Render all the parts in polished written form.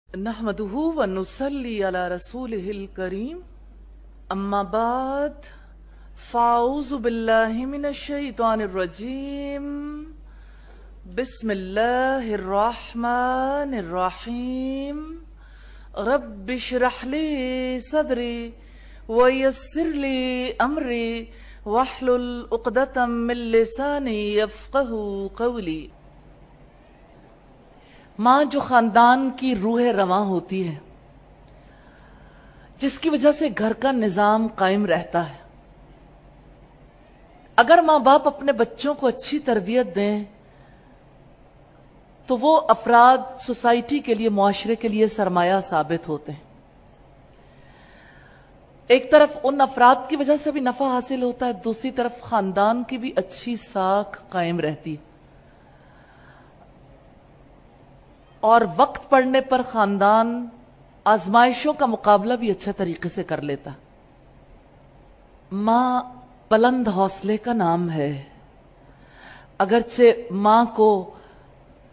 نحمده ونصلي على رسوله الكريم اما بعد فاعوذ بالله من الشيطان الرجيم بسم الله الرحمن الرحيم رب اشرح لي صدري ويسر لي امري واحلل عقدة من لساني يفقهوا قولي۔ ماں جو خاندان کی روح رواں ہوتی ہے، جس کی وجہ سے گھر کا نظام قائم رہتا ہے، اگر ماں باپ اپنے بچوں کو اچھی تربیت دیں تو وہ افراد سوسائٹی کے لیے، معاشرے کے لیے سرمایہ ثابت ہوتے ہیں۔ ایک طرف ان افراد کی وجہ سے بھی نفع حاصل ہوتا ہے، دوسری طرف خاندان کی بھی اچھی ساکھ قائم رہتی ہے، اور وقت پڑنے پر خاندان آزمائشوں کا مقابلہ بھی اچھے طریقے سے کر لیتا۔ ماں بلند حوصلے کا نام ہے، اگرچہ ماں کو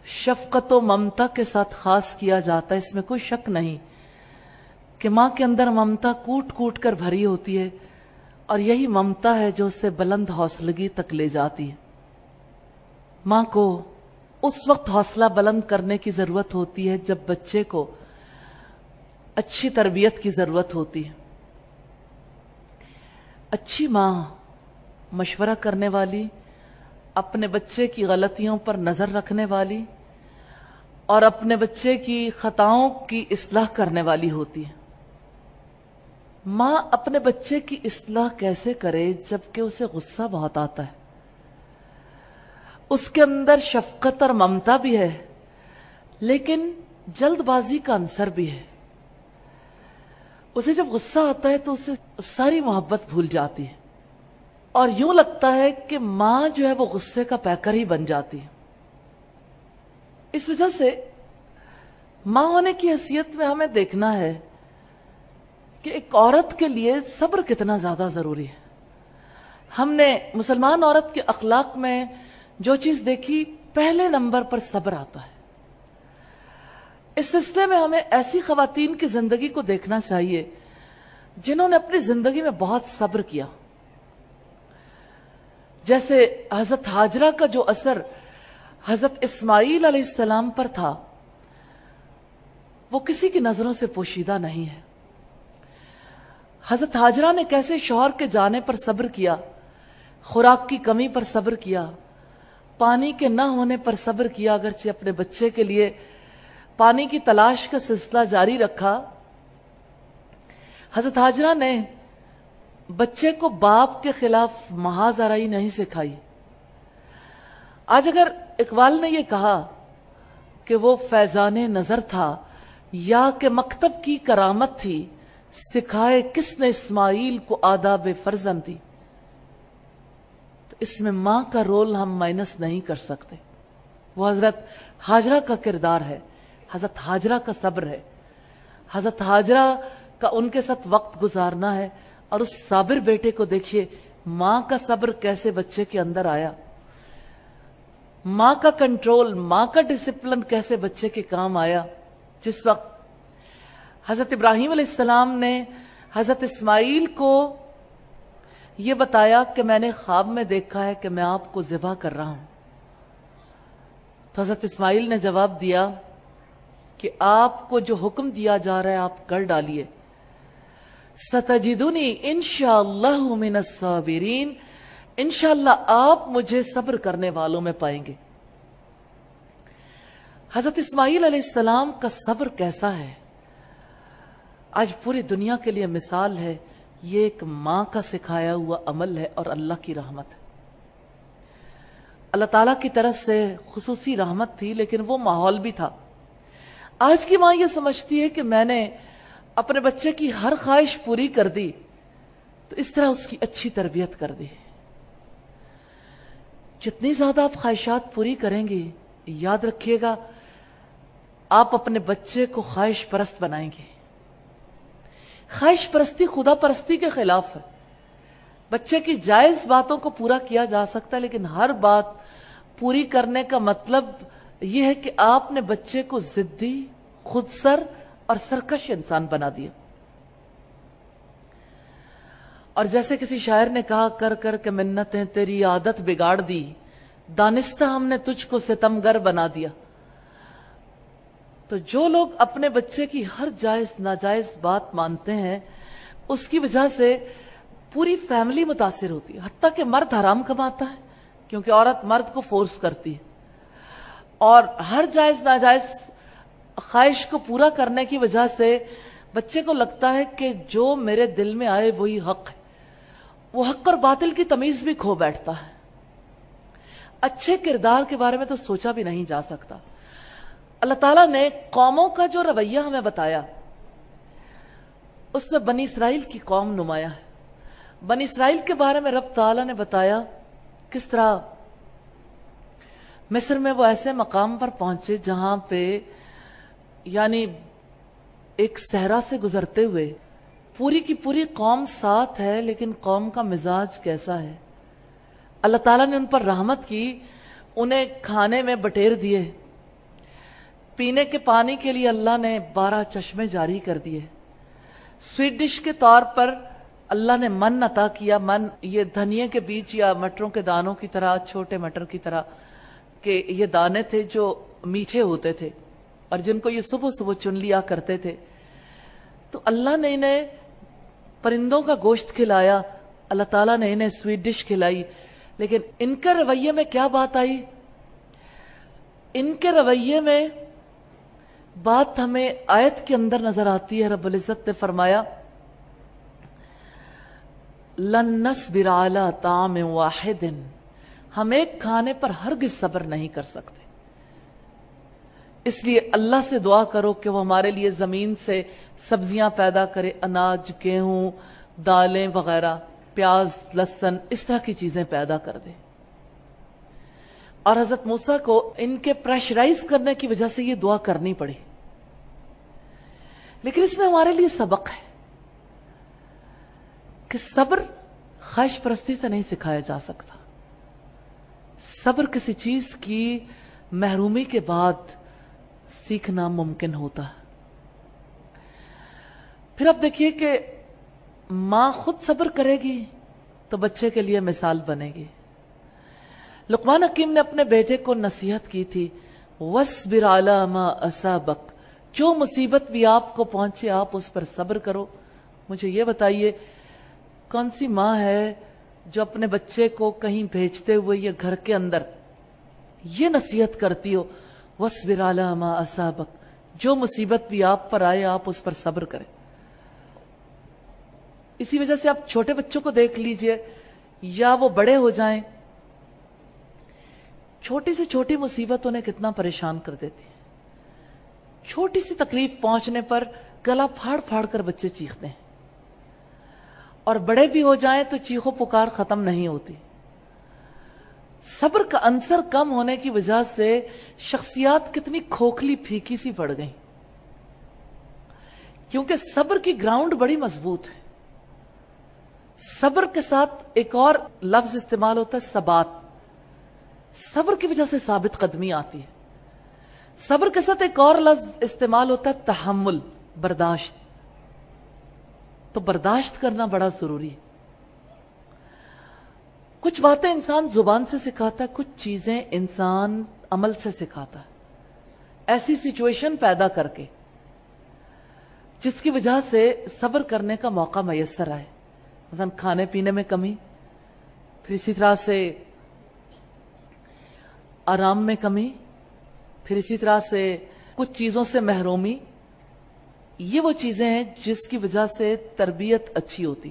شفقت و ممتا کے ساتھ خاص کیا جاتا ہے، اس میں کوئی شک نہیں کہ ماں کے اندر ممتا کوٹ کوٹ کر بھری ہوتی ہے، اور یہی ممتا ہے جو اسے بلند حوصلگی تک لے جاتی ہے۔ ماں کو اس وقت حوصلہ بلند کرنے کی ضرورت ہوتی ہے جب بچے کو اچھی تربیت کی ضرورت ہوتی ہے۔ اچھی ماں مشورہ کرنے والی، اپنے بچے کی غلطیوں پر نظر رکھنے والی اور اپنے بچے کی خطاؤں کی اصلاح کرنے والی ہوتی ہے۔ ماں اپنے بچے کی اصلاح کیسے کرے جبکہ اسے غصہ بہت آتا ہے؟ اس کے اندر شفقت اور ممتا بھی ہے، لیکن جلد بازی کا عنصر بھی ہے۔ اسے جب غصہ آتا ہے تو اسے ساری محبت بھول جاتی ہے، اور یوں لگتا ہے کہ ماں جو ہے وہ غصے کا پیکر ہی بن جاتی ہے۔ اس وجہ سے ماں ہونے کی حیثیت میں ہمیں دیکھنا ہے کہ ایک عورت کے لیے صبر کتنا زیادہ ضروری ہے۔ ہم نے مسلمان عورت کے اخلاق میں جو چیز دیکھی، پہلے نمبر پر صبر آتا ہے۔ اس سلسلے میں ہمیں ایسی خواتین کی زندگی کو دیکھنا چاہیے جنہوں نے اپنی زندگی میں بہت صبر کیا، جیسے حضرت ہاجرہ کا جو اثر حضرت اسماعیل علیہ السلام پر تھا وہ کسی کی نظروں سے پوشیدہ نہیں ہے۔ حضرت ہاجرہ نے کیسے شوہر کے جانے پر صبر کیا، خوراک کی کمی پر صبر کیا، پانی کے نہ ہونے پر صبر کیا، اگرچہ اپنے بچے کے لیے پانی کی تلاش کا سلسلہ جاری رکھا۔ حضرت ہاجرہ نے بچے کو باپ کے خلاف محاذ آرائی نہیں سکھائی۔ آج اگر اقبال نے یہ کہا کہ وہ فیضان نظر تھا یا کہ مکتب کی کرامت تھی، سکھائے کس نے اسماعیل کو آداب فرزندی، اس میں ماں کا رول ہم مائنس نہیں کر سکتے۔ وہ حضرت ہاجرہ کا کردار ہے، حضرت ہاجرہ کا صبر ہے، حضرت ہاجرہ کا ان کے ساتھ وقت گزارنا ہے۔ اور اس صابر بیٹے کو دیکھیے، ماں کا صبر کیسے بچے کے اندر آیا، ماں کا کنٹرول، ماں کا ڈسپلن کیسے بچے کے کام آیا۔ جس وقت حضرت ابراہیم علیہ السلام نے حضرت اسماعیل کو یہ بتایا کہ میں نے خواب میں دیکھا ہے کہ میں آپ کو ذبح کر رہا ہوں، تو حضرت اسماعیل نے جواب دیا کہ آپ کو جو حکم دیا جا رہا ہے آپ کر ڈالیے۔ ستجدنی انشاءاللہ من الصابرین، انشاءاللہ آپ مجھے صبر کرنے والوں میں پائیں گے۔ حضرت اسماعیل علیہ السلام کا صبر کیسا ہے، آج پوری دنیا کے لیے مثال ہے۔ یہ ایک ماں کا سکھایا ہوا عمل ہے اور اللہ کی رحمت ہے۔ اللہ تعالیٰ کی طرف سے خصوصی رحمت تھی، لیکن وہ ماحول بھی تھا۔ آج کی ماں یہ سمجھتی ہے کہ میں نے اپنے بچے کی ہر خواہش پوری کر دی تو اس طرح اس کی اچھی تربیت کر دی۔ جتنی زیادہ آپ خواہشات پوری کریں گی، یاد رکھیے گا آپ اپنے بچے کو خواہش پرست بنائیں گے۔ خواہش پرستی خدا پرستی کے خلاف ہے۔ بچے کی جائز باتوں کو پورا کیا جا سکتا ہے، لیکن ہر بات پوری کرنے کا مطلب یہ ہے کہ آپ نے بچے کو ضدی، خود سر اور سرکش انسان بنا دیا. اور جیسے کسی شاعر نے کہا، کر کر کے منتیں تیری عادت بگاڑ دی، دانستہ ہم نے تجھ کو ستمگر بنا دیا. تو جو لوگ اپنے بچے کی ہر جائز ناجائز بات مانتے ہیں، اس کی وجہ سے پوری فیملی متاثر ہوتی ہے. حتیٰ کہ مرد حرام کماتا ہے کیونکہ عورت مرد کو فورس کرتی ہے، اور ہر جائز ناجائز خواہش کو پورا کرنے کی وجہ سے بچے کو لگتا ہے کہ جو میرے دل میں آئے وہی حق ہے. وہ حق اور باطل کی تمیز بھی کھو بیٹھتا ہے. اچھے کردار کے بارے میں تو سوچا بھی نہیں جا سکتا. اللہ تعالیٰ نے قوموں کا جو رویہ ہمیں بتایا، اس میں بنی اسرائیل کی قوم نمایاں ہے. بنی اسرائیل کے بارے میں رب تعالیٰ نے بتایا کس طرح مصر میں وہ ایسے مقام پر پہنچے جہاں پہ یعنی ایک صحرا سے گزرتے ہوئے پوری کی پوری قوم ساتھ ہے، لیکن قوم کا مزاج کیسا ہے. اللہ تعالیٰ نے ان پر رحمت کی، انہیں کھانے میں بٹیر دیے، پینے کے پانی کے لیے اللہ نے 12 چشمے جاری کر دیے. سویٹ ڈش کے طور پر اللہ نے من عطا کیا. من یہ دھنیے کے بیج یا مٹروں کے دانوں کی طرح، چھوٹے مٹر کی طرح کہ یہ دانے تھے جو میٹھے ہوتے تھے اور جن کو یہ صبح صبح چن لیا کرتے تھے. تو اللہ نے انہیں پرندوں کا گوشت کھلایا، اللہ تعالیٰ نے انہیں سویٹ ڈش کھلائی. لیکن ان کے رویے میں کیا بات آئی؟ ان کے رویے میں بات ہمیں آیت کے اندر نظر آتی ہے. رب العزت نے فرمایا لَن نَصْبِرَ عَلَىٰ طَعَامٍ وَاحِدٍ، ہم ایک کھانے پر ہرگز صبر نہیں کر سکتے. اس لیے اللہ سے دعا کرو کہ وہ ہمارے لیے زمین سے سبزیاں پیدا کرے، اناج، گیہوں، دالیں وغیرہ، پیاز، لہسن، اس طرح کی چیزیں پیدا کر دے. اور حضرت موسیٰ کو ان کے پریشرائز کرنے کی وجہ سے یہ دعا کرنی پڑی. لیکن اس میں ہمارے لیے سبق ہے کہ صبر خواہش پرستی سے نہیں سکھایا جا سکتا. صبر کسی چیز کی محرومی کے بعد سیکھنا ممکن ہوتا ہے. پھر آپ دیکھیے کہ ماں خود صبر کرے گی تو بچے کے لیے مثال بنے گی. لقمان حکیم نے اپنے بیٹے کو نصیحت کی تھی، وَاصْبِرْ عَلَىٰ مَا أَصَابَكَ، جو مصیبت بھی آپ کو پہنچے آپ اس پر صبر کرو. مجھے یہ بتائیے کون سی ماں ہے جو اپنے بچے کو کہیں بھیجتے ہوئے یا گھر کے اندر یہ نصیحت کرتی ہو وَاصْبِرْ عَلَىٰ مَا أَصَابَكَ، جو مصیبت بھی آپ پر آئے آپ اس پر صبر کریں. اسی وجہ سے آپ چھوٹے بچوں کو دیکھ لیجئے یا وہ بڑے ہو جائیں، چھوٹی سے چھوٹی مصیبت انہیں کتنا پریشان کر دیتی ہے. چھوٹی سی تکلیف پہنچنے پر گلا پھاڑ پھاڑ کر بچے چیختے ہیں، اور بڑے بھی ہو جائیں تو چیخو پکار ختم نہیں ہوتی. صبر کا عنصر کم ہونے کی وجہ سے شخصیات کتنی کھوکھلی پھیکی سی پڑ گئیں، کیونکہ صبر کی گراؤنڈ بڑی مضبوط ہے. صبر کے ساتھ ایک اور لفظ استعمال ہوتا ہے ثبات. صبر کی وجہ سے ثابت قدمی آتی ہے. صبر کے ساتھ ایک اور لفظ استعمال ہوتا ہے تحمل، برداشت. تو برداشت کرنا بڑا ضروری ہے. کچھ باتیں انسان زبان سے سکھاتا ہے، کچھ چیزیں انسان عمل سے سکھاتا ہے، ایسی سچویشن پیدا کر کے جس کی وجہ سے صبر کرنے کا موقع میسر آئے. مثلا کھانے پینے میں کمی، پھر اسی طرح سے آرام میں کمی، پھر اسی طرح سے کچھ چیزوں سے محرومی. یہ وہ چیزیں ہیں جس کی وجہ سے تربیت اچھی ہوتی.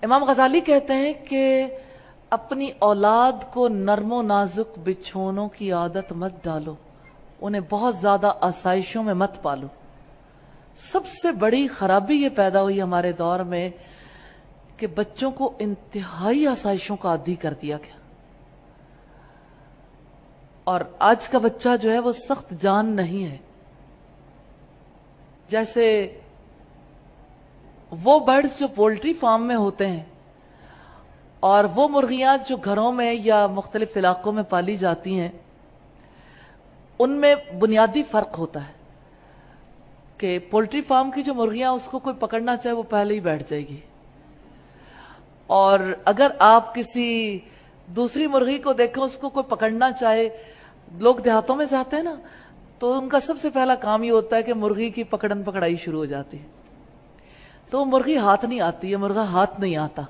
امام غزالی کہتے ہیں کہ اپنی اولاد کو نرم و نازک بچھونوں کی عادت مت ڈالو، انہیں بہت زیادہ آسائشوں میں مت پالو. سب سے بڑی خرابی یہ پیدا ہوئی ہمارے دور میں کہ بچوں کو انتہائی آسائشوں کا عادی کر دیا گیا. اور آج کا بچہ جو ہے وہ سخت جان نہیں ہے. جیسے وہ برڈز جو پولٹری فارم میں ہوتے ہیں اور وہ مرغیاں جو گھروں میں یا مختلف علاقوں میں پالی جاتی ہیں، ان میں بنیادی فرق ہوتا ہے. کہ پولٹری فارم کی جو مرغیاں اس کو کوئی پکڑنا چاہے وہ پہلے ہی بیٹھ جائے گی، اور اگر آپ کسی دوسری مرغی کو دیکھیں اس کو کوئی پکڑنا چاہے، لوگ دیہاتوں میں جاتے ہیں نا تو ان کا سب سے پہلا کام یہ ہوتا ہے کہ مرغی کی پکڑن پکڑائی شروع ہو جاتی ہے، تو مرغی ہاتھ نہیں آتی ہے، مرغا ہاتھ نہیں آتا.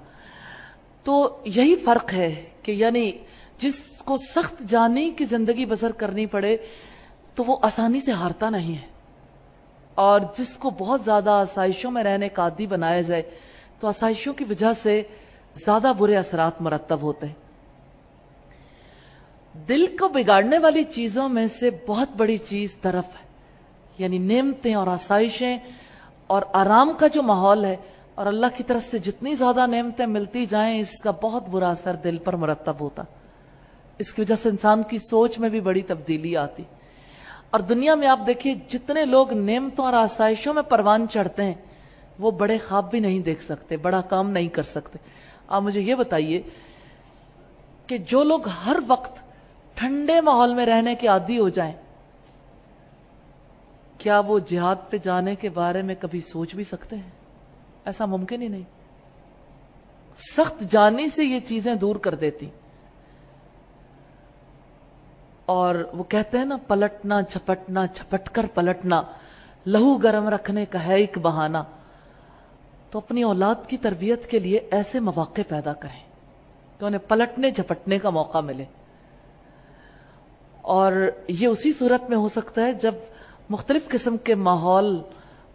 تو یہی فرق ہے کہ یعنی جس کو سخت جانی کی زندگی بسر کرنی پڑے تو وہ آسانی سے ہارتا نہیں ہے، اور جس کو بہت زیادہ آسائشوں میں رہنے کا عادی بنایا جائے تو آسائشوں کی وجہ سے زیادہ برے اثرات مرتب ہوتے ہیں. دل کو بگاڑنے والی چیزوں میں سے بہت بڑی چیز طرف ہے، یعنی نعمتیں اور آسائشیں اور آرام کا جو ماحول ہے، اور اللہ کی طرف سے جتنی زیادہ نعمتیں ملتی جائیں اس کا بہت برا اثر دل پر مرتب ہوتا. اس کی وجہ سے انسان کی سوچ میں بھی بڑی تبدیلی آتی. اور دنیا میں آپ دیکھیے جتنے لوگ نعمتوں اور آسائشوں میں پروان چڑھتے ہیں وہ بڑے خواب بھی نہیں دیکھ سکتے، بڑا کام نہیں کر سکتے. آپ مجھے یہ بتائیے کہ جو لوگ ہر وقت ٹھنڈے ماحول میں رہنے کے عادی ہو جائیں، کیا وہ جہاد پہ جانے کے بارے میں کبھی سوچ بھی سکتے ہیں؟ ایسا ممکن ہی نہیں. سخت جانی سے یہ چیزیں دور کر دیتی. اور وہ کہتے ہیں نا، پلٹنا جھپٹنا جھپٹ کر پلٹنا لہو گرم رکھنے کا ہے ایک بہانہ. تو اپنی اولاد کی تربیت کے لیے ایسے مواقع پیدا کریں کہ انہیں پلٹنے جھپٹنے کا موقع ملے. اور یہ اسی صورت میں ہو سکتا ہے جب مختلف قسم کے ماحول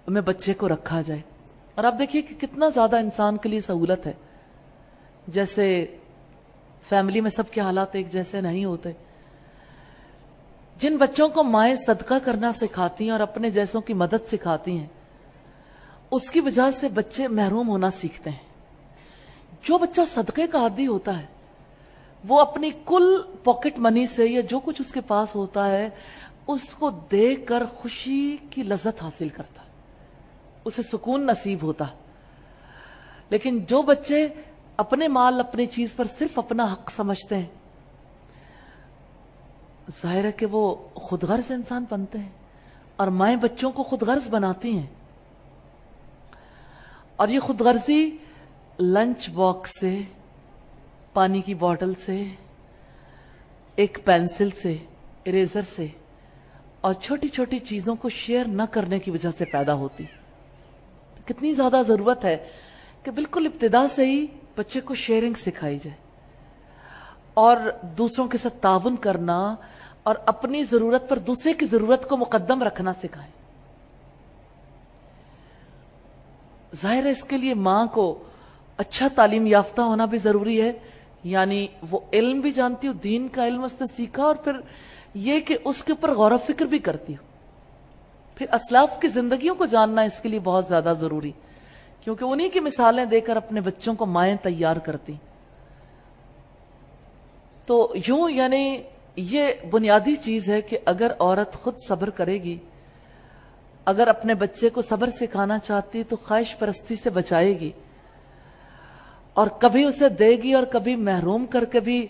میں بچے کو رکھا جائے. اور آپ دیکھیے کہ کتنا زیادہ انسان کے لیے سہولت ہے. جیسے فیملی میں سب کے حالات ایک جیسے نہیں ہوتے. جن بچوں کو مائیں صدقہ کرنا سکھاتی ہیں اور اپنے جیسوں کی مدد سکھاتی ہیں اس کی وجہ سے بچے محروم ہونا سیکھتے ہیں. جو بچہ صدقے کا عادی ہوتا ہے وہ اپنی کل پاکٹ منی سے یا جو کچھ اس کے پاس ہوتا ہے اس کو دے کر خوشی کی لذت حاصل کرتا ہے، اسے سکون نصیب ہوتا. لیکن جو بچے اپنے مال اپنی چیز پر صرف اپنا حق سمجھتے ہیں، ظاہر ہے کہ وہ خود غرض انسان بنتے ہیں، اور مائیں بچوں کو خود غرض بناتی ہیں. اور یہ خود غرضی لنچ باکس سے، پانی کی بوتل سے، ایک پینسل سے، اریزر سے، اور چھوٹی چھوٹی چیزوں کو شیئر نہ کرنے کی وجہ سے پیدا ہوتی. کتنی زیادہ ضرورت ہے کہ بالکل ابتدا سے ہی بچے کو شیئرنگ سکھائی جائے اور دوسروں کے ساتھ تعاون کرنا اور اپنی ضرورت پر دوسرے کی ضرورت کو مقدم رکھنا سکھائیں. ظاہر ہے اس کے لیے ماں کو اچھا تعلیم یافتہ ہونا بھی ضروری ہے، یعنی وہ علم بھی جانتی ہو، دین کا علم اس نے سیکھا، اور پھر یہ کہ اس کے اوپر غور و فکر بھی کرتی ہو. پھر اسلاف کی زندگیوں کو جاننا اس کے لیے بہت زیادہ ضروری، کیونکہ انہی کی مثالیں دے کر اپنے بچوں کو مائیں تیار کرتی. تو یوں یعنی یہ بنیادی چیز ہے کہ اگر عورت خود صبر کرے گی، اگر اپنے بچے کو صبر سکھانا چاہتی تو خواہش پرستی سے بچائے گی، اور کبھی اسے دے گی اور کبھی محروم کر کے بھی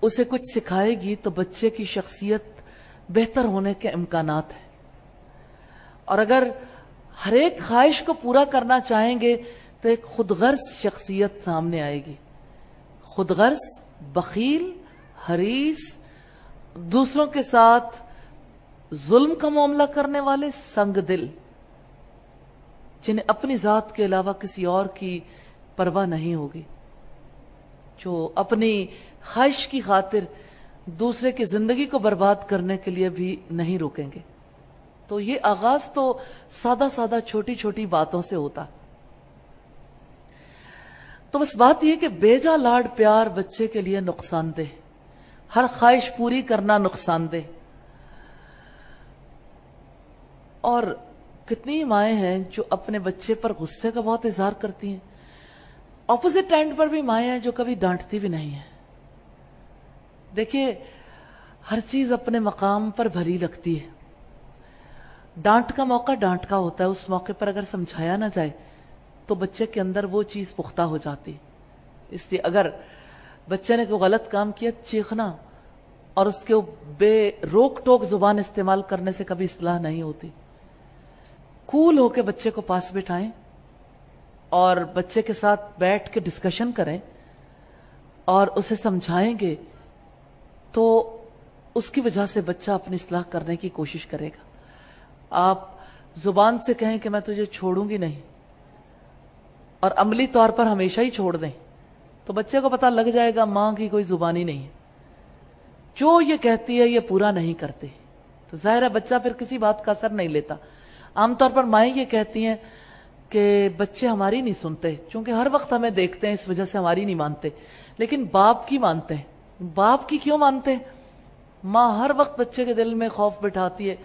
اسے کچھ سکھائے گی تو بچے کی شخصیت بہتر ہونے کے امکانات ہیں. اور اگر ہر ایک خواہش کو پورا کرنا چاہیں گے تو ایک خود غرض شخصیت سامنے آئے گی. خود غرض، بخیل، حریص، دوسروں کے ساتھ ظلم کا معاملہ کرنے والے، سنگ دل، جنہیں اپنی ذات کے علاوہ کسی اور کی پرواہ نہیں ہوگی، جو اپنی خواہش کی خاطر دوسرے کی زندگی کو برباد کرنے کے لیے بھی نہیں روکیں گے. تو یہ آغاز تو سادہ سادہ چھوٹی چھوٹی باتوں سے ہوتا. تو بس بات یہ کہ بیجا لاڈ پیار بچے کے لیے نقصان دہ، ہر خواہش پوری کرنا نقصان دہ. اور کتنی مائیں ہیں جو اپنے بچے پر غصے کا بہت اظہار کرتی ہیں، اپوزٹ اینڈ پر بھی مائیں ہیں جو کبھی ڈانٹتی بھی نہیں ہیں. دیکھیے ہر چیز اپنے مقام پر بھلی لگتی ہے. ڈانٹ کا موقع ڈانٹ کا ہوتا ہے، اس موقع پر اگر سمجھایا نہ جائے تو بچے کے اندر وہ چیز پختہ ہو جاتی. اس لیے اگر بچے نے کوئی غلط کام کیا، چیخنا اور اس کے بے روک ٹوک زبان استعمال کرنے سے کبھی اصلاح نہیں ہوتی. کول ہو کے بچے کو پاس بٹھائیں اور بچے کے ساتھ بیٹھ کے ڈسکشن کریں اور اسے سمجھائیں گے تو اس کی وجہ سے بچہ اپنی اصلاح کرنے کی کوشش کرے گا. آپ زبان سے کہیں کہ میں تجھے چھوڑوں گی نہیں اور عملی طور پر ہمیشہ ہی چھوڑ دیں تو بچے کو پتہ لگ جائے گا ماں کی کوئی زبانی نہیں ہے. جو یہ کہتی ہے یہ پورا نہیں کرتی تو ظاہر ہے بچہ پھر کسی بات کا اثر نہیں لیتا. عام طور پر مائیں یہ کہتی ہیں کہ بچے ہماری نہیں سنتے چونکہ ہر وقت ہمیں دیکھتے ہیں اس وجہ سے ہماری نہیں مانتے, لیکن باپ کی مانتے ہیں. باپ کی کیوں مانتے ہیں؟ ماں ہر وقت بچے کے دل میں خوف بٹھاتی ہے,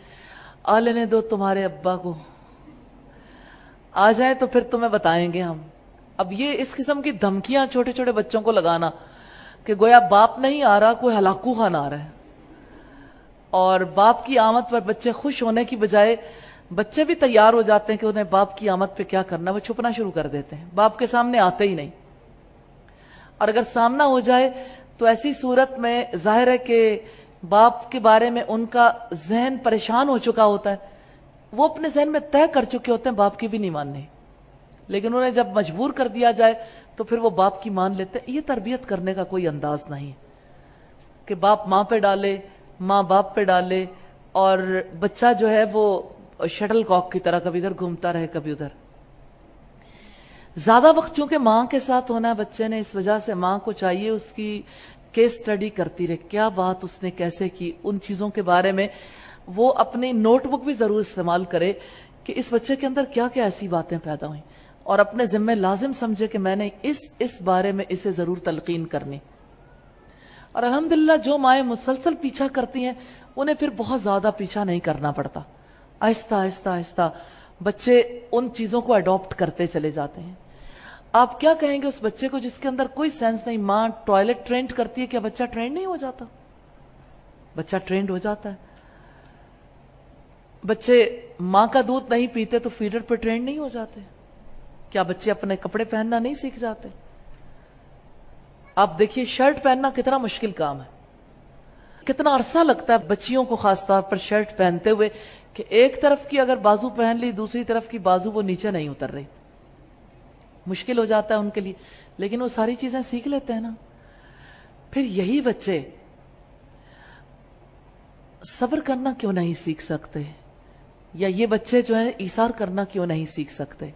آ لینے دو تمہارے ابا کو, آ جائیں تو پھر تمہیں بتائیں گے ہم. اب یہ اس قسم کی دھمکیاں چھوٹے چھوٹے بچوں کو لگانا کہ گویا باپ نہیں آ رہا, کوئی ہلاکو خان آ رہا ہے, اور باپ کی آمد پر بچے خوش ہونے کی بجائے بچے بھی تیار ہو جاتے ہیں کہ انہیں باپ کی آمد پہ کیا کرنا, وہ چھپنا شروع کر دیتے ہیں, باپ کے سامنے آتے ہی نہیں. اور اگر سامنا ہو جائے تو ایسی صورت میں ظاہر ہے کہ باپ کے بارے میں ان کا ذہن پریشان ہو چکا ہوتا ہے, وہ اپنے ذہن میں طے کر چکے ہوتے ہیں باپ کی بھی نہیں ماننے, لیکن انہیں جب مجبور کر دیا جائے تو پھر وہ باپ کی مان لیتے ہیں. یہ تربیت کرنے کا کوئی انداز نہیں کہ باپ ماں پہ ڈالے, ماں باپ پہ ڈالے اور بچہ جو ہے وہ شٹل کاک کی طرح کبھی ادھر گھومتا رہے کبھی ادھر. زیادہ وقت چونکہ ماں کے ساتھ ہونا ہے بچے نے, اس وجہ سے ماں کو چاہیے اس کی کیس سٹڈی کرتی رہے, کیا بات اس نے کیسے کی, ان چیزوں کے بارے میں وہ اپنی نوٹ بک بھی ضرور استعمال کرے کہ اس بچے کے اندر کیا کیا ایسی باتیں پیدا ہوئیں, اور اپنے ذمہ لازم سمجھے کہ میں نے اس بارے میں اسے ضرور تلقین کرنی. اور الحمدللہ جو مائیں مسلسل پیچھا کرتی ہیں انہیں پھر بہت زیادہ پیچھا نہیں کرنا پڑتا, آہستہ آہستہ آہستہ بچے ان چیزوں کو اڈاپٹ کرتے چلے جاتے ہیں. آپ کیا کہیں گے اس بچے کو جس کے اندر کوئی سینس نہیں, ماں ٹوائلٹ ٹرینڈ کرتی ہے, کیا بچہ ٹرینڈ نہیں ہو جاتا؟ بچہ ٹرینڈ ہو جاتا ہے. بچے ماں کا دودھ نہیں پیتے تو فیڈر پہ ٹرینڈ نہیں ہو جاتے؟ کیا بچے اپنے کپڑے پہننا نہیں سیکھ جاتے؟ آپ دیکھیے شرٹ پہننا کتنا مشکل کام ہے, کتنا عرصہ لگتا ہے بچیوں کو خاص طور پر شرٹ پہنتے ہوئے کہ ایک طرف کی اگر بازو پہن لی دوسری طرف کی بازو وہ نیچے نہیں اتر رہی, مشکل ہو جاتا ہے ان کے لیے, لیکن وہ ساری چیزیں سیکھ لیتے ہیں نا. پھر یہی بچے صبر کرنا کیوں نہیں سیکھ سکتے, یا یہ بچے جو ہیں ایثار کرنا کیوں نہیں سیکھ سکتے,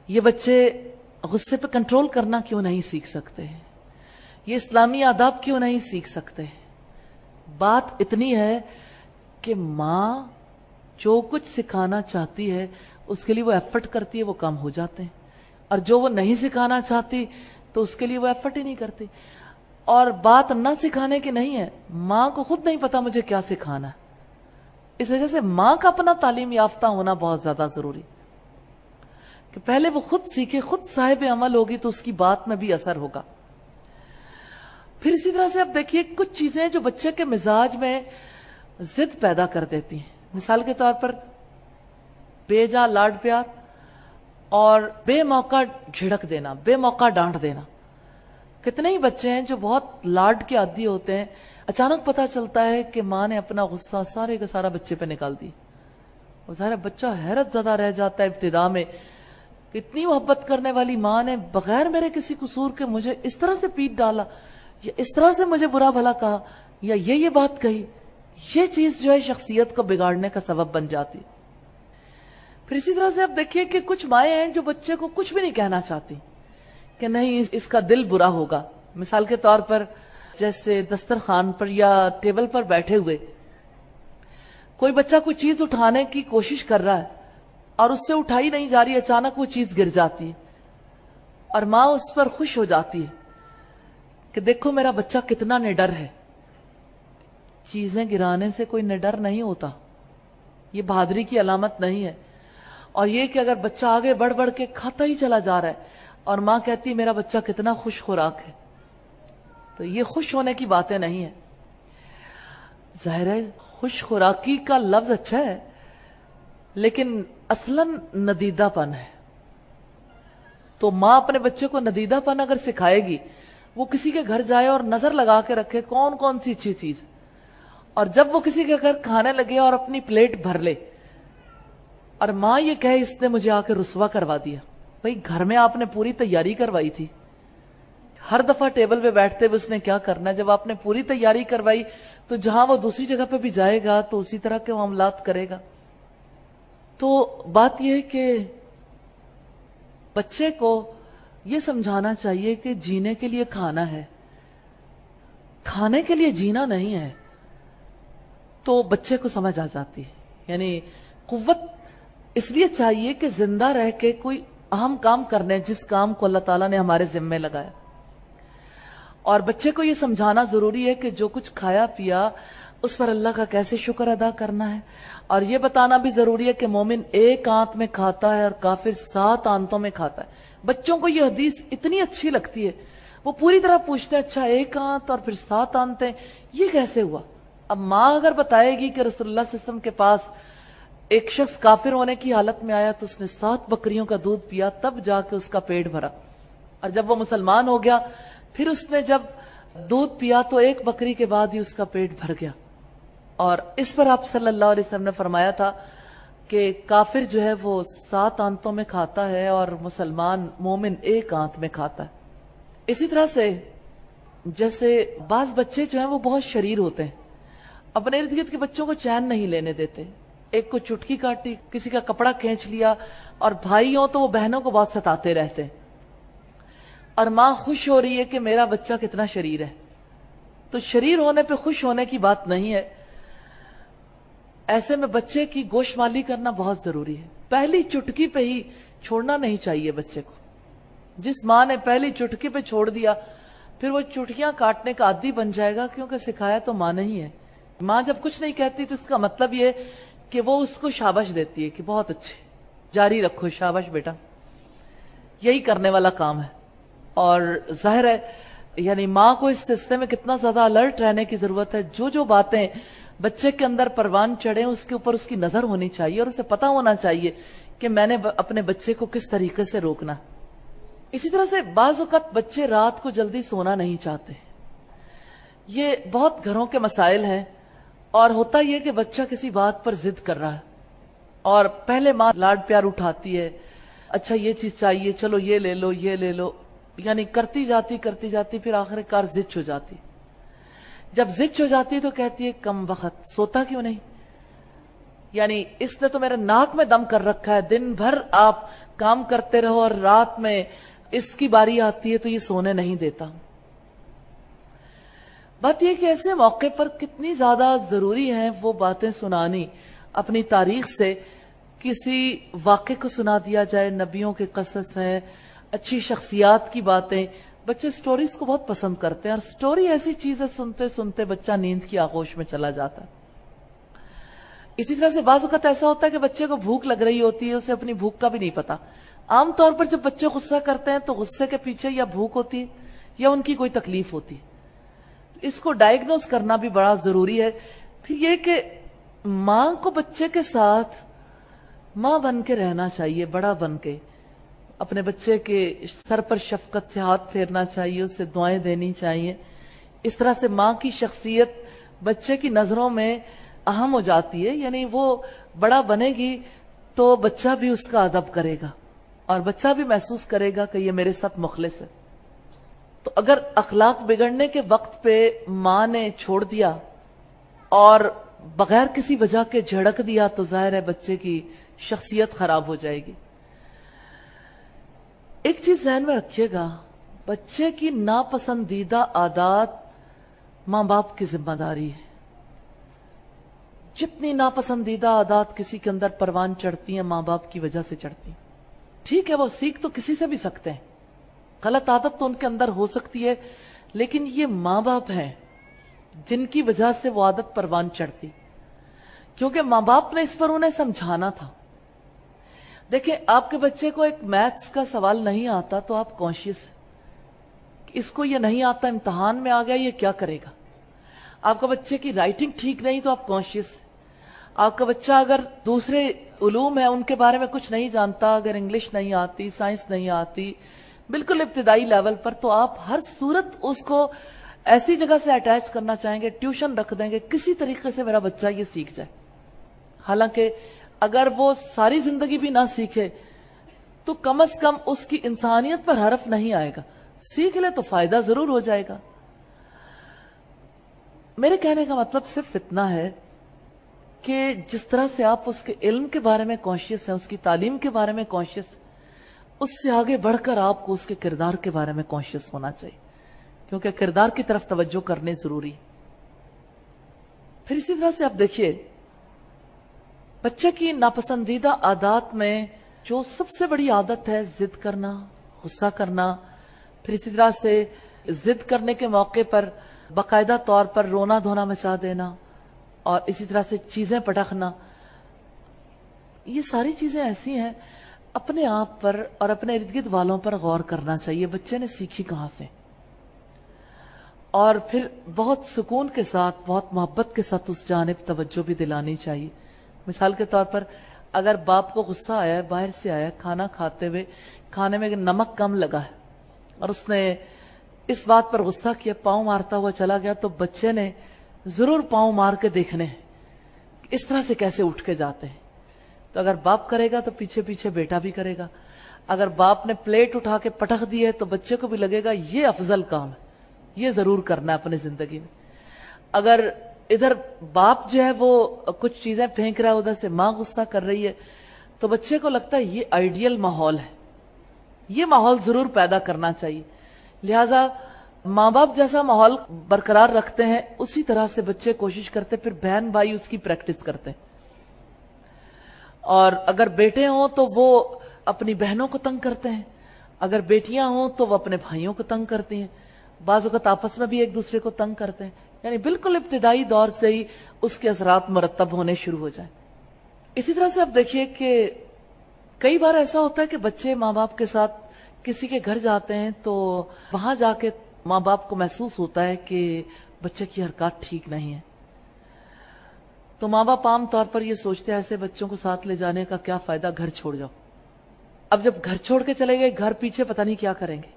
یہ بچے غصے پہ کنٹرول کرنا کیوں نہیں سیکھ سکتے, یہ اسلامی آداب کیوں نہیں سیکھ سکتے؟ بات اتنی ہے کہ ماں جو کچھ سکھانا چاہتی ہے اس کے لیے وہ ایفرٹ کرتی ہے, وہ کام ہو جاتے ہیں, اور جو وہ نہیں سکھانا چاہتی تو اس کے لیے وہ ایفرٹ ہی نہیں کرتی. اور بات نہ سکھانے کی نہیں ہے, ماں کو خود نہیں پتا مجھے کیا سکھانا ہے, اس وجہ سے ماں کا اپنا تعلیم یافتہ ہونا بہت زیادہ ضروری کہ پہلے وہ خود سیکھے, خود صاحب عمل ہوگی تو اس کی بات میں بھی اثر ہوگا. پھر اسی طرح سے اب دیکھیے کچھ چیزیں جو بچے کے مزاج میں ضد پیدا کر دیتی ہیں, مثال کے طور پر بے جا لاڈ پیار اور بے موقع جھڑک دینا, بے موقع ڈانٹ دینا. کتنے ہی بچے ہیں جو بہت لاڈ کے عادی ہوتے ہیں, اچانک پتا چلتا ہے کہ ماں نے اپنا غصہ سارے کا سارا بچے پہ نکال دی, اور ظاہر بچہ حیرت زدہ رہ جاتا ہے ابتدا میں, اتنی محبت کرنے والی ماں نے بغیر میرے کسی قصور کے مجھے اس طرح سے پیٹ ڈالا, یا اس طرح سے مجھے برا بھلا کہا, یا یہ بات کہی. یہ چیز جو ہے شخصیت کو بگاڑنے کا سبب بن جاتی. پھر اسی طرح سے آپ دیکھیے کہ کچھ مائیں ہیں جو بچے کو کچھ بھی نہیں کہنا چاہتی کہ نہیں اس کا دل برا ہوگا. مثال کے طور پر جیسے دسترخوان پر یا ٹیبل پر بیٹھے ہوئے کوئی بچہ کوئی چیز اٹھانے کی کوشش کر رہا ہے اور اس سے اٹھائی نہیں جا رہی, اچانک وہ چیز گر جاتی ہے اور ماں اس پر خوش ہو جاتی ہے کہ دیکھو میرا بچہ کتنا نڈر ہے. چیزیں گرانے سے کوئی نڈر نہیں ہوتا, یہ بہادری کی علامت نہیں ہے. اور یہ کہ اگر بچہ آگے بڑھ بڑھ کے کھاتا ہی چلا جا رہا ہے اور ماں کہتی ہے میرا بچہ کتنا خوش خوراک ہے, تو یہ خوش ہونے کی باتیں نہیں ہیں. ظاہر ہے خوش خوراکی کا لفظ اچھا ہے لیکن اصلاً ندیدہ پن ہے. تو ماں اپنے بچے کو ندیدہ پن اگر سکھائے گی, وہ کسی کے گھر جائے اور نظر لگا کے رکھے کون کون سی اچھی چیز, اور جب وہ کسی کے گھر کھانے لگے اور اپنی پلیٹ بھر لے اور ماں یہ کہے اس نے مجھے آ کے رسوا کروا دیا. بھئی گھر میں آپ نے پوری تیاری کروائی تھی. ہر دفعہ ٹیبل پہ بیٹھتے ہوئے اس نے کیا کرنا ہے؟ جب آپ نے پوری تیاری کروائی تو جہاں وہ دوسری جگہ پہ بھی جائے گا تو اسی طرح کے معاملات کرے گا. تو بات یہ ہے کہ بچے کو یہ سمجھانا چاہیے کہ جینے کے لیے کھانا ہے، کھانے کے لیے جینا نہیں ہے. تو بچے کو سمجھ آ جاتی ہے. یعنی قوت اس لیے چاہیے کہ زندہ رہ کے کوئی اہم کام کرنے، جس کام کو اللہ تعالیٰ نے ہمارے ذمے لگایا. اور بچے کو یہ سمجھانا ضروری ہے کہ جو کچھ کھایا پیا اس پر اللہ کا کیسے شکر ادا کرنا ہے. اور یہ بتانا بھی ضروری ہے کہ مومن ایک آنت میں کھاتا ہے اور کافر 7 آنتوں میں کھاتا ہے. بچوں کو یہ حدیث اتنی اچھی لگتی ہے، وہ پوری طرح پوچھتے ہیں اچھا ایک آنت اور پھر 7 آنتیں، یہ کیسے ہوا؟ اب ماں اگر بتائے گی کہ رسول اللہ صلی اللہ علیہ وسلم کے پاس ایک شخص کافر ہونے کی حالت میں آیا تو اس نے 7 بکریوں کا دودھ پیا، تب جا کے اس کا پیٹ بھرا. اور جب وہ مسلمان ہو گیا پھر اس نے جب دودھ پیا تو 1 بکری کے بعد ہی اس کا پیٹ بھر گیا. اور اس پر آپ صلی اللہ علیہ وسلم نے فرمایا تھا کہ کافر جو ہے وہ 7 آنتوں میں کھاتا ہے اور مسلمان مومن 1 آنت میں کھاتا ہے. اسی طرح سے جیسے بعض بچے جو ہیں وہ بہت شریر ہوتے ہیں، اپنے ارد گرد کے بچوں کو چین نہیں لینے دیتے. ایک کو چٹکی کاٹی، کسی کا کپڑا کھینچ لیا، اور بھائی ہوں تو وہ بہنوں کو بہت ستاتے رہتے ہیں. اور ماں خوش ہو رہی ہے کہ میرا بچہ کتنا شریر ہے. تو شریر ہونے پہ خوش ہونے کی بات نہیں ہے. ایسے میں بچے کی گوش مالی کرنا بہت ضروری ہے. پہلی چٹکی پہ ہی چھوڑنا نہیں چاہیے بچے کو. جس ماں نے پہلی چٹکی پہ چھوڑ دیا پھر وہ چٹکیاں کاٹنے کا عادی بن جائے گا، کیونکہ سکھایا تو ماں نہیں ہے. ماں جب کچھ نہیں کہتی تو اس کا مطلب یہ کہ وہ اس کو شاباش دیتی ہے کہ بہت اچھے، جاری رکھو، شاباش بیٹا، یہی کرنے والا کام ہے. اور ظاہر ہے یعنی ماں کو اس سلسلے میں کتنا زیادہ الرٹ رہنے کی ضرورت ہے. جو باتیں بچے کے اندر پروان چڑھیں اس کے اوپر اس کی نظر ہونی چاہیے اور اسے پتا ہونا چاہیے کہ میں نے اپنے بچے کو کس طریقے سے روکنا. اسی طرح سے بعض اوقات بچے رات کو جلدی سونا نہیں چاہتے. یہ بہت گھروں کے مسائل ہیں. اور ہوتا یہ کہ بچہ کسی بات پر ضد کر رہا ہے اور پہلے ماں لاڈ پیار اٹھاتی ہے، اچھا یہ چیز چاہیے، چلو یہ لے لو یہ لے لو، یعنی کرتی جاتی پھر آخر کار ضد ہو جاتی. جب ضد ہو جاتی تو کہتی ہے کم وقت سوتا کیوں نہیں؟ یعنی اس نے تو میرے ناک میں دم کر رکھا ہے، دن بھر آپ کام کرتے رہو اور رات میں اس کی باری آتی ہے تو یہ سونے نہیں دیتا. بات یہ کہ ایسے موقع پر کتنی زیادہ ضروری ہیں وہ باتیں سنانی. اپنی تاریخ سے کسی واقعے کو سنا دیا جائے، نبیوں کے قصص ہیں، اچھی شخصیات کی باتیں. بچے سٹوریز کو بہت پسند کرتے ہیں اور سٹوری ایسی چیز ہے سنتے سنتے بچہ نیند کی آغوش میں چلا جاتا ہے. اسی طرح سے بعض اوقات ایسا ہوتا ہے کہ بچے کو بھوک لگ رہی ہوتی ہے، اسے اپنی بھوک کا بھی نہیں پتا. عام طور پر جب بچے غصہ کرتے ہیں تو غصے کے پیچھے یا بھوک ہوتی ہے یا ان کی کوئی تکلیف ہوتی ہے. اس کو ڈائگنوز کرنا بھی بڑا ضروری ہے. پھر یہ کہ ماں کو بچے کے ساتھ ماں بن کے رہنا چاہیے، بڑا بن کے اپنے بچے کے سر پر شفقت سے ہاتھ پھیرنا چاہیے، اسے دعائیں دینی چاہیے. اس طرح سے ماں کی شخصیت بچے کی نظروں میں اہم ہو جاتی ہے. یعنی وہ بڑا بنے گی تو بچہ بھی اس کا ادب کرے گا اور بچہ بھی محسوس کرے گا کہ یہ میرے ساتھ مخلص ہے. تو اگر اخلاق بگڑنے کے وقت پہ ماں نے چھوڑ دیا اور بغیر کسی وجہ کے جھڑک دیا تو ظاہر ہے بچے کی شخصیت خراب ہو جائے گی. ایک چیز ذہن میں رکھیے گا، بچے کی ناپسندیدہ عادات ماں باپ کی ذمہ داری ہے. جتنی ناپسندیدہ عادات کسی کے اندر پروان چڑھتی ہیں ماں باپ کی وجہ سے چڑھتی ہیں. ٹھیک ہے وہ سیکھ تو کسی سے بھی سکتے ہیں، غلط عادت تو ان کے اندر ہو سکتی ہے، لیکن یہ ماں باپ ہیں جن کی وجہ سے وہ عادت پروان چڑھتی، کیونکہ ماں باپ نے اس پر انہیں سمجھانا تھا. دیکھیں آپ کے بچے کو ایک میتھس کا سوال نہیں آتا تو آپ کانشیس ہیں، اس کو یہ نہیں آتا، امتحان میں آ گیا یہ کیا کرے گا. آپ کا بچے کی رائٹنگ ٹھیک نہیں تو آپ کانشیس ہیں. آپ کا بچہ اگر دوسرے علوم ہے ان کے بارے میں کچھ نہیں جانتا، اگر انگلش نہیں آتی، سائنس نہیں آتی، بالکل ابتدائی لیول پر، تو آپ ہر صورت اس کو ایسی جگہ سے اٹیچ کرنا چاہیں گے، ٹیوشن رکھ دیں گے، کسی طریقے سے میرا بچہ یہ سیکھ جائے. حالانکہ اگر وہ ساری زندگی بھی نہ سیکھے تو کم از کم اس کی انسانیت پر حرف نہیں آئے گا. سیکھ لے تو فائدہ ضرور ہو جائے گا. میرے کہنے کا مطلب صرف اتنا ہے کہ جس طرح سے آپ اس کے علم کے بارے میں کانشیس ہیں, اس کی تعلیم کے بارے میں کانشیس ہیں, اس سے آگے بڑھ کر آپ کو اس کے کردار کے بارے میں کانشیس ہونا چاہیے, کیونکہ کردار کی طرف توجہ کرنے ضروری. پھر اسی طرح سے آپ دیکھیے بچے کی ناپسندیدہ عادات میں جو سب سے بڑی عادت ہے ضد کرنا, غصہ کرنا. پھر اسی طرح سے ضد کرنے کے موقع پر باقاعدہ طور پر رونا دھونا مچا دینا, اور اسی طرح سے چیزیں پٹخنا. یہ ساری چیزیں ایسی ہیں, اپنے آپ پر اور اپنے ارد گرد والوں پر غور کرنا چاہیے بچے نے سیکھی کہاں سے, اور پھر بہت سکون کے ساتھ, بہت محبت کے ساتھ اس جانب توجہ بھی دلانی چاہیے. مثال کے طور پر اگر باپ کو غصہ آیا ہے, باہر سے آیا, کھانا کھاتے ہوئے کھانے میں نمک کم لگا ہے اور اس نے اس بات پر غصہ کیا, پاؤں مارتا ہوا چلا گیا, تو بچے نے ضرور پاؤں مار کے دیکھنے اس طرح سے کیسے اٹھ کے جاتے ہیں. تو اگر باپ کرے گا تو پیچھے پیچھے بیٹا بھی کرے گا. اگر باپ نے پلیٹ اٹھا کے پٹخ دی ہے تو بچے کو بھی لگے گا یہ افضل کام ہے, یہ ضرور کرنا ہے اپنے زندگی میں. اگر ادھر باپ جو ہے وہ کچھ چیزیں پھینک رہا ہے, ادھر سے ماں غصہ کر رہی ہے, تو بچے کو لگتا ہے یہ آئیڈیل ماحول ہے, یہ ماحول ضرور پیدا کرنا چاہیے. لہٰذا ماں باپ جیسا ماحول برقرار رکھتے ہیں اسی طرح سے بچے کوشش کرتے, پھر بہن بھائی اس کی پریکٹس کرتے ہیں. اور اگر بیٹے ہوں تو وہ اپنی بہنوں کو تنگ کرتے ہیں, اگر بیٹیاں ہوں تو وہ اپنے بھائیوں کو تنگ کرتی ہیں, بعض اوقات آپس میں بھی ایک دوسرے کو تنگ کرتے ہیں. یعنی بالکل ابتدائی دور سے ہی اس کے اثرات مرتب ہونے شروع ہو جائیں. اسی طرح سے آپ دیکھیے کہ کئی بار ایسا ہوتا ہے کہ بچے ماں باپ کے ساتھ کسی کے گھر جاتے ہیں تو وہاں جا کے ماں باپ کو محسوس ہوتا ہے کہ بچے کی حرکات ٹھیک نہیں ہے, تو ماں باپ عام طور پر یہ سوچتے ہیں ایسے بچوں کو ساتھ لے جانے کا کیا فائدہ, گھر چھوڑ جاؤ. اب جب گھر چھوڑ کے چلے گئے, گھر پیچھے پتہ نہیں کیا کریں گے,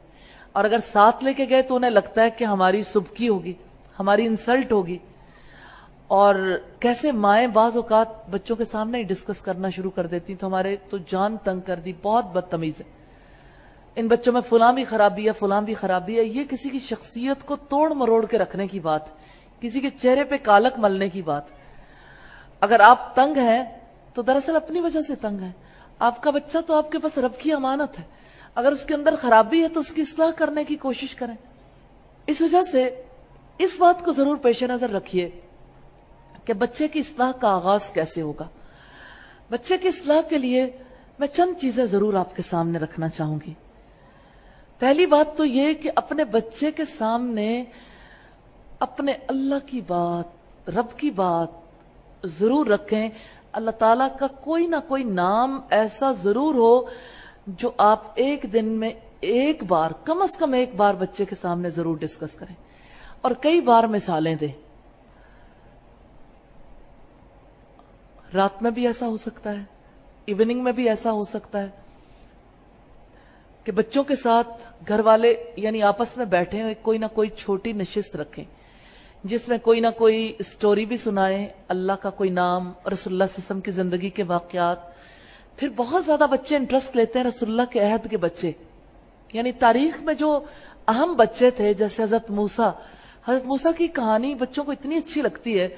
اور اگر ساتھ لے کے گئے تو انہیں لگتا ہے کہ ہماری سبکی ہوگی, ہماری انسلٹ ہوگی. اور کیسے مائیں بعض اوقات بچوں کے سامنے ہی ڈسکس کرنا شروع کر دیتی, تو ہمارے تو جان تنگ کر دی, بہت بدتمیز ہے, ان بچوں میں فلاں بھی خرابی ہے, فلاں بھی خرابی ہے. یہ کسی کی شخصیت کو توڑ مروڑ کے رکھنے کی بات, کسی کے چہرے پہ کالک ملنے کی بات. اگر آپ تنگ ہیں تو دراصل اپنی وجہ سے تنگ ہیں. آپ کا بچہ تو آپ کے پاس رب کی امانت ہے, اگر اس کے اندر خرابی ہے تو اس کی اصلاح کرنے کی کوشش کریں. اس وجہ سے اس بات کو ضرور پیش نظر رکھیے کہ بچے کی اصلاح کا آغاز کیسے ہوگا. بچے کی اصلاح کے لیے میں چند چیزیں ضرور آپ کے سامنے رکھنا چاہوں گی. پہلی بات تو یہ کہ اپنے بچے کے سامنے اپنے اللہ کی بات, رب کی بات ضرور رکھیں. اللہ تعالیٰ کا کوئی نہ کوئی نام ایسا ضرور ہو جو آپ ایک دن میں ایک بار, کم از کم ایک بار بچے کے سامنے ضرور ڈسکس کریں, اور کئی بار مثالیں دیں. رات میں بھی ایسا ہو سکتا ہے, ایوننگ میں بھی ایسا ہو سکتا ہے کہ بچوں کے ساتھ گھر والے یعنی آپس میں بیٹھے ہوئے کوئی نہ کوئی چھوٹی نشست رکھیں جس میں کوئی نہ کوئی سٹوری بھی سنائیں, اللہ کا کوئی نام, رسول اللہ صلی اللہ علیہ وسلم کی زندگی کے واقعات. پھر بہت زیادہ بچے انٹرسٹ لیتے ہیں رسول اللہ کے عہد کے بچے, یعنی تاریخ میں جو اہم بچے تھے, جیسے حضرت موسیٰ کی کہانی بچوں کو اتنی اچھی لگتی ہے.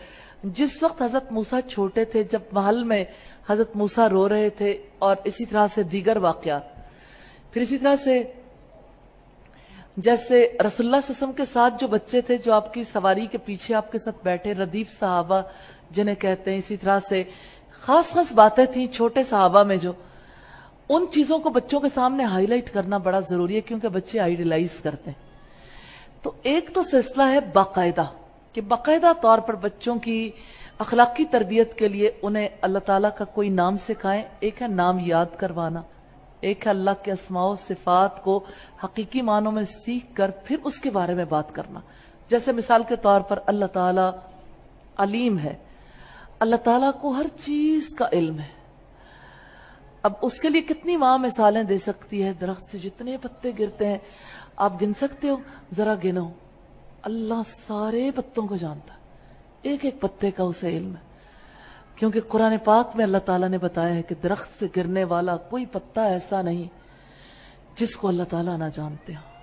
جس وقت حضرت موسیٰ چھوٹے تھے, جب محل میں حضرت موسیٰ رو رہے تھے, اور اسی طرح سے دیگر واقعات. پھر اسی طرح سے جیسے رسول اللہ صلی اللہ علیہ وسلم کے ساتھ جو بچے تھے جو آپ کی سواری کے پیچھے آپ کے ساتھ بیٹھے, ردیف صحابہ جنہیں کہتے ہیں. اسی طرح سے خاص خاص باتیں تھیں چھوٹے صحابہ میں, جو ان چیزوں کو بچوں کے سامنے ہائی لائٹ کرنا بڑا ضروری ہے, کیونکہ بچے آئیڈیلائز کرتے ہیں. تو ایک تو سلسلہ ہے باقاعدہ, کہ باقاعدہ طور پر بچوں کی اخلاقی تربیت کے لیے انہیں اللہ تعالیٰ کا کوئی نام سکھائیں. ایک ہے نام یاد کروانا, ایک ہے اللہ کے اسماء و صفات کو حقیقی معنوں میں سیکھ کر پھر اس کے بارے میں بات کرنا. جیسے مثال کے طور پر اللہ تعالیٰ علیم ہے, اللہ تعالیٰ کو ہر چیز کا علم ہے. اب اس کے لیے کتنی ماں مثالیں دے سکتی ہے, درخت سے جتنے پتے گرتے ہیں آپ گن سکتے ہو, ذرا گنو. اللہ سارے پتوں کو جانتا ہے, ایک ایک پتے کا اسے علم ہے. کیونکہ قرآن پاک میں اللہ تعالیٰ نے بتایا ہے کہ درخت سے گرنے والا کوئی پتا ایسا نہیں جس کو اللہ تعالیٰ نہ جانتے ہوں.